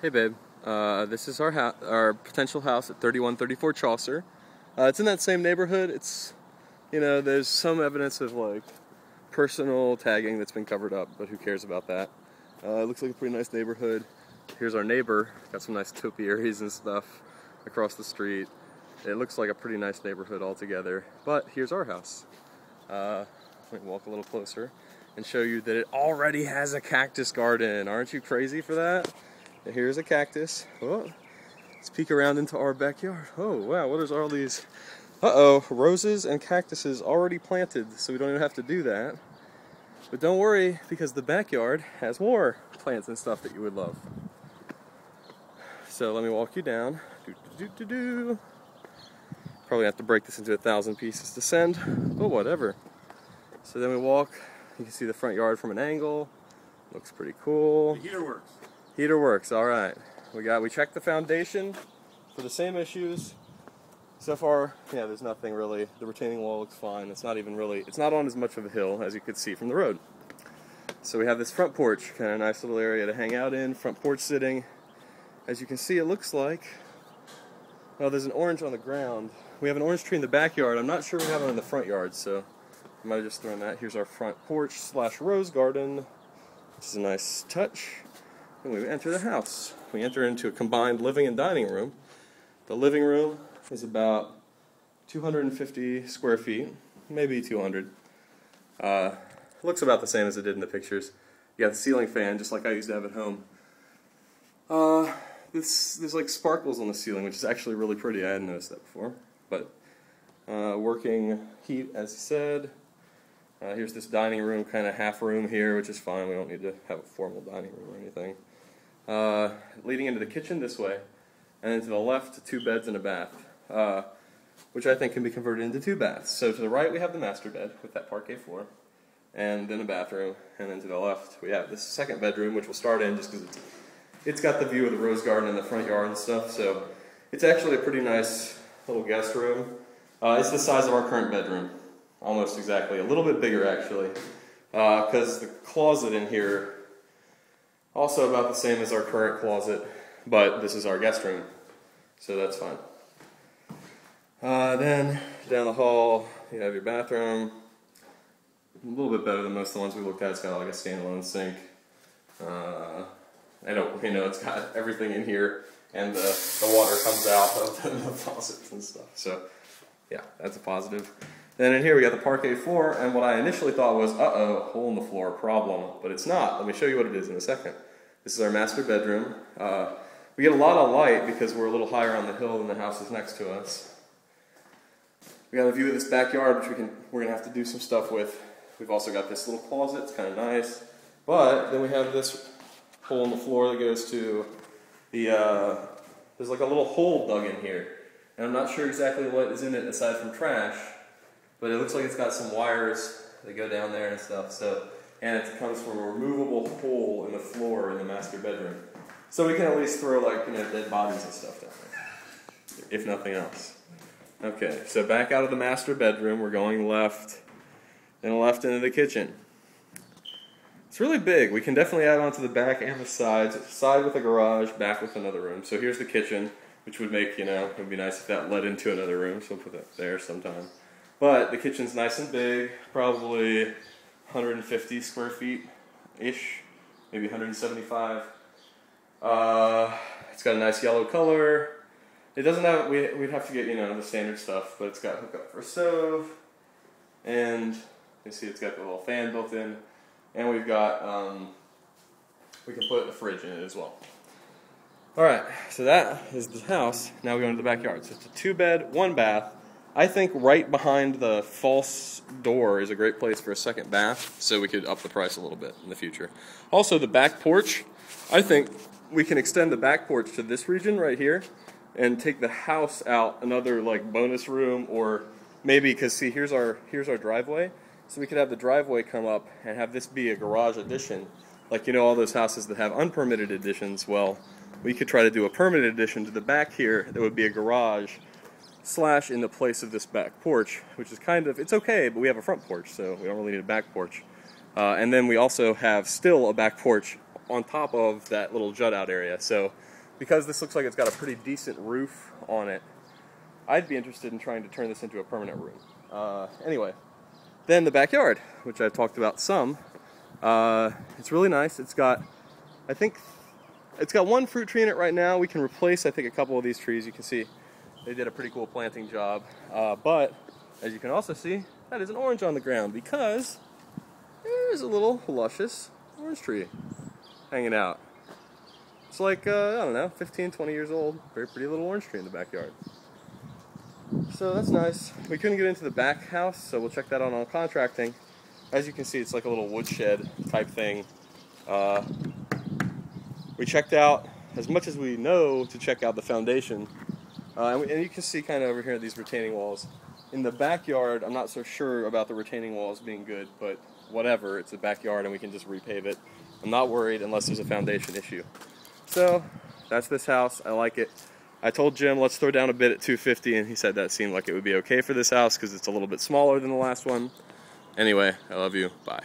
Hey babe, this is our potential house at 3134 Chaucer. It's in that same neighborhood. There's some evidence of like personal tagging that's been covered up, but who cares about that? It looks like a pretty nice neighborhood. Here's our neighbor, got some nice topiaries and stuff across the street. It looks like a pretty nice neighborhood altogether, but here's our house. Let me walk a little closer and show you that it already has a cactus garden. Aren't you crazy for that? Here's a cactus. Oh, let's peek around into our backyard. Oh wow, what is all these? Roses and cactuses already planted, so we don't even have to do that. But don't worry, because the backyard has more plants and stuff that you would love. So let me walk you down. Probably have to break this into 1,000 pieces to send, but whatever. So then we walk. You can see the front yard from an angle. Looks pretty cool. The heater works. Heater works, all right. We checked the foundation for the same issues. So far, yeah, there's nothing really. The retaining wall looks fine. It's not on as much of a hill as you could see from the road. So we have this front porch, kind of nice little area to hang out in, front porch sitting. As you can see, it looks like, well, there's an orange on the ground. We have an orange tree in the backyard. I'm not sure we have one in the front yard, so I might have just thrown that. Here's our front porch / rose garden, which is a nice touch. And we enter the house. We enter into a combined living and dining room. The living room is about 250 square feet, maybe 200. Looks about the same as it did in the pictures. You got the ceiling fan, just like I used to have at home. There's like sparkles on the ceiling, which is actually really pretty. I hadn't noticed that before. But working heat, as you said. Here's this dining room, kind of half room here, which is fine. We don't need to have a formal dining room or anything. Leading into the kitchen this way, and then to the left, 2 beds and a bath, which I think can be converted into 2 baths. So to the right, we have the master bed with that parquet floor, and then a bathroom, and then to the left, we have this second bedroom, which we'll start in just because it's got the view of the rose garden and the front yard and stuff. So it's actually a pretty nice little guest room. It's the size of our current bedroom. Almost exactly. A little bit bigger, actually, because the closet in here, also about the same as our current closet, but this is our guest room, so that's fine. Then, down the hall, you have your bathroom. A little bit better than most of the ones we looked at. It's got like a standalone sink. It's got everything in here, and the water comes out of the faucets and stuff, so yeah, that's a positive. Then in here we got the parquet floor, and what I initially thought was, hole in the floor problem, but it's not. Let me show you what it is in a second. This is our master bedroom. We get a lot of light because we're a little higher on the hill than the houses next to us. We got a view of this backyard, which we're gonna have to do some stuff with. We've also got this little closet. It's kind of nice, but then we have this hole in the floor that goes to the. There's like a little hole dug in here, and I'm not sure exactly what is in it aside from trash. But it looks like it's got some wires that go down there and stuff. And it comes from a removable hole in the floor in the master bedroom. So we can at least throw dead bodies and stuff down there, if nothing else. Okay, so back out of the master bedroom, we're going left, and left into the kitchen. It's really big. We can definitely add on to the back and the sides. Side with a garage, back with another room. So here's the kitchen, which would make, it would be nice if that led into another room. So we'll put that there sometime. But the kitchen's nice and big, probably 150 square feet-ish, maybe 175. It's got a nice yellow color. It doesn't have, we'd have to get, the standard stuff, but it's got hookup for a stove, and you see it's got the little fan built in, and we've got, we can put a fridge in it as well. Alright, so that is the house. Now we go into the backyard. So it's a 2-bed, 1 bath. I think right behind the false door is a great place for a second bath, so we could up the price a little bit in the future. Also, the back porch, I think we can extend the back porch to this region right here and take the house out another bonus room, or maybe, because see, here's our driveway, so we could have the driveway come up and have this be a garage addition. All those houses that have unpermitted additions, well, we could try to do a permitted addition to the back here that would be a garage / in the place of this back porch, which is it's okay, but we have a front porch, so we don't really need a back porch. And then we also have still a back porch on top of that little jut out area. So because this looks like it's got a pretty decent roof on it, I'd be interested in trying to turn this into a permanent room. Anyway, then the backyard, which I've talked about some. It's really nice. It's got, I think, it's got one fruit tree in it right now. We can replace, I think, a couple of these trees. You can see they did a pretty cool planting job. But as you can also see, that is an orange on the ground because there's a little luscious orange tree hanging out. It's like, I don't know, 15, 20 years old. Very pretty little orange tree in the backyard. So that's nice. We couldn't get into the back house, so we'll check that out on contracting. As you can see, it's like a little woodshed type thing. We checked out as much as we know to check out the foundation. And you can see kind of over here these retaining walls. In the backyard, I'm not so sure about the retaining walls being good, but whatever, it's a backyard and we can just repave it. I'm not worried unless there's a foundation issue. So that's this house. I like it. I told Jim, let's throw down a bid at $250, and he said that seemed like it would be okay for this house because it's a little bit smaller than the last one. Anyway, I love you. Bye.